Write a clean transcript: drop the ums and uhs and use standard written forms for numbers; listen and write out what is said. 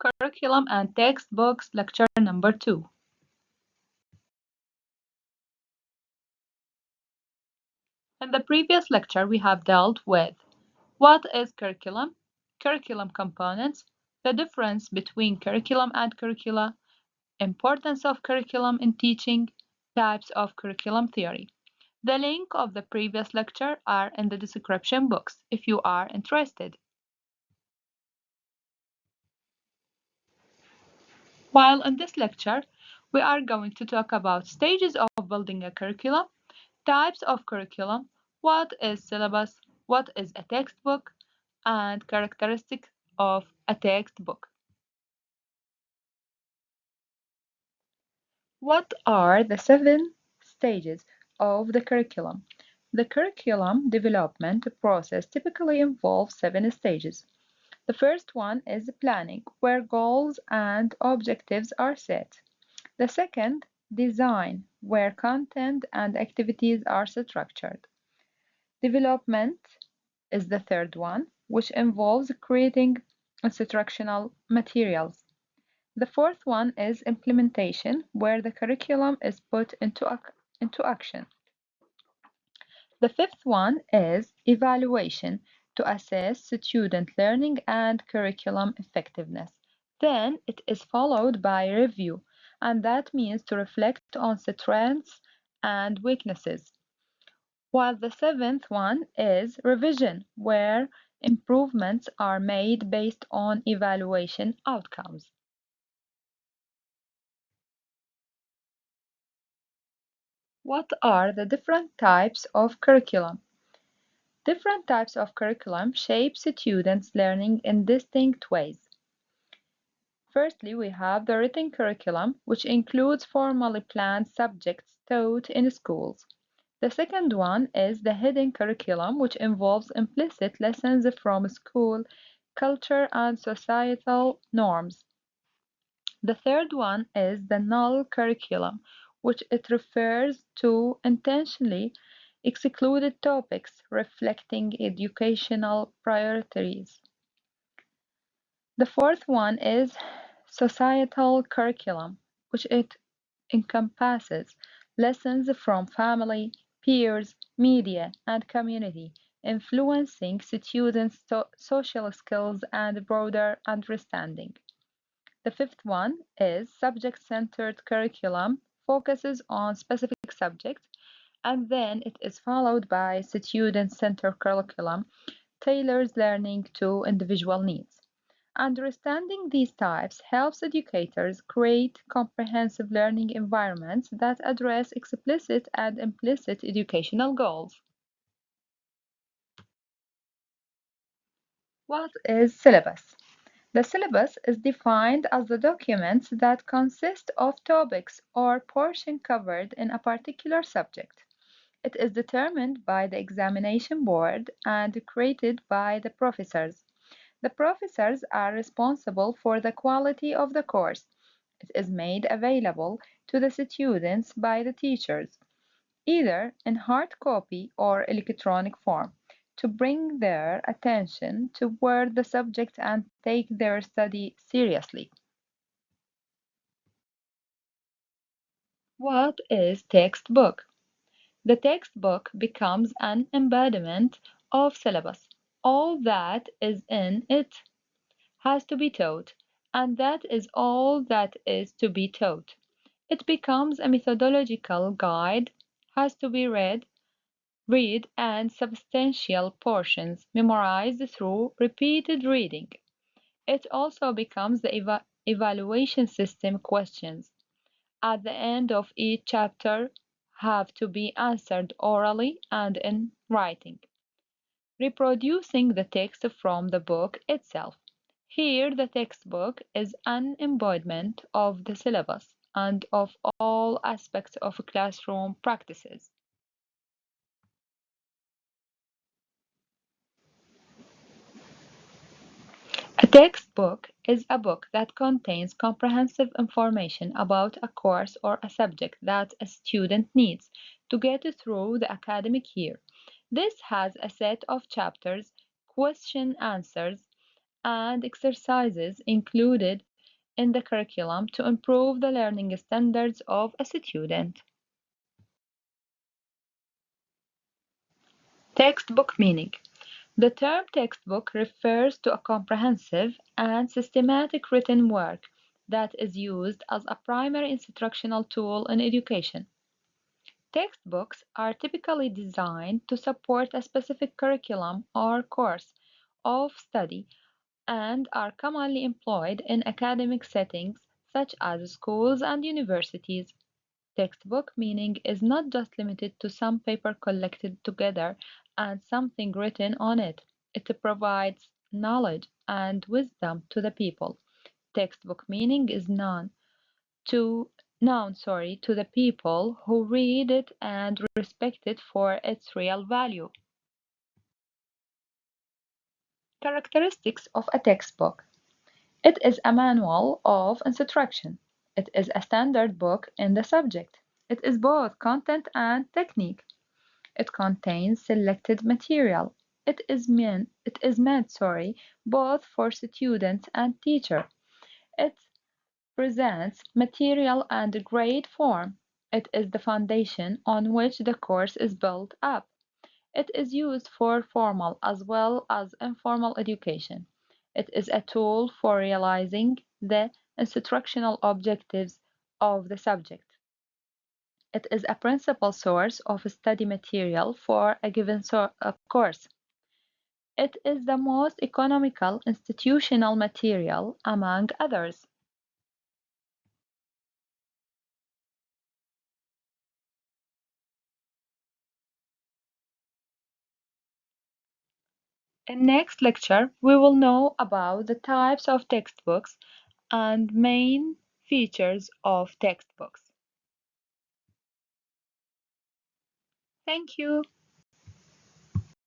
Curriculum and Textbooks, Lecture number 2. In the previous lecture, we have dealt with what is curriculum components, the difference between curriculum and curricula, importance of curriculum in teaching, types of curriculum theory. The link of the previous lecture are in the description box if you are interested. While in this lecture, we are going to talk about stages of building a curriculum, types of curriculum, what is syllabus, what is a textbook, and characteristics of a textbook. What are the 7 stages of the curriculum? The curriculum development process typically involves 7 stages. The first one is planning, where goals and objectives are set. The second, design, where content and activities are structured. Development is the third one, which involves creating instructional materials. The fourth one is implementation, where the curriculum is put into action. The fifth one is evaluation, to assess student learning and curriculum effectiveness. Then it is followed by review, and that means to reflect on strengths and weaknesses. While the seventh one is revision, where improvements are made based on evaluation outcomes. What are the different types of curriculum? Different types of curriculum shape students' learning in distinct ways. Firstly, we have the written curriculum, which includes formally planned subjects taught in schools. The second one is the hidden curriculum, which involves implicit lessons from school, culture, and societal norms. The third one is the null curriculum, which it refers to intentionally excluded topics reflecting educational priorities. The fourth one is societal curriculum, which it encompasses lessons from family, peers, media, and community, influencing students' social skills and broader understanding. The fifth one is subject-centered curriculum, focuses on specific subjects, and then it is followed by student-centered curriculum, tailors learning to individual needs. Understanding these types helps educators create comprehensive learning environments that address explicit and implicit educational goals. What is syllabus? The syllabus is defined as the documents that consist of topics or portion covered in a particular subject. It is determined by the examination board and created by the professors. The professors are responsible for the quality of the course. It is made available to the students by the teachers, either in hard copy or electronic form, to bring their attention toward the subject and take their study seriously. What is textbook? The textbook becomes an embodiment of syllabus. All that is in it has to be taught, and that is all that is to be taught. It becomes a methodological guide, has to be read and substantial portions memorized through repeated reading. It also becomes the evaluation system questions at the end of each chapter have to be answered orally and in writing, reproducing the text from the book itself. Here, the textbook is an embodiment of the syllabus and of all aspects of classroom practices. A textbook is a book that contains comprehensive information about a course or a subject that a student needs to get through the academic year. This has a set of chapters, question answers, and exercises included in the curriculum to improve the learning standards of a student. Textbook meaning. The term textbook refers to a comprehensive and systematic written work that is used as a primary instructional tool in education. Textbooks are typically designed to support a specific curriculum or course of study and are commonly employed in academic settings such as schools and universities. Textbook meaning is not just limited to some paper collected together and something written on it. It provides knowledge and wisdom to the people. Textbook meaning is known to the people who read it and respect it for its real value. Characteristics of a textbook. It is a manual of instruction. It is a standard book in the subject. It is both content and technique. It contains selected material. It is meant, both for students and teacher. It presents material and grade form. It is the foundation on which the course is built up. It is used for formal as well as informal education. It is a tool for realizing the instructional objectives of the subject. It is a principal source of study material for a given course. It is the most economical institutional material among others. In next lecture, we will know about the types of textbooks and main features of textbooks. Thank you.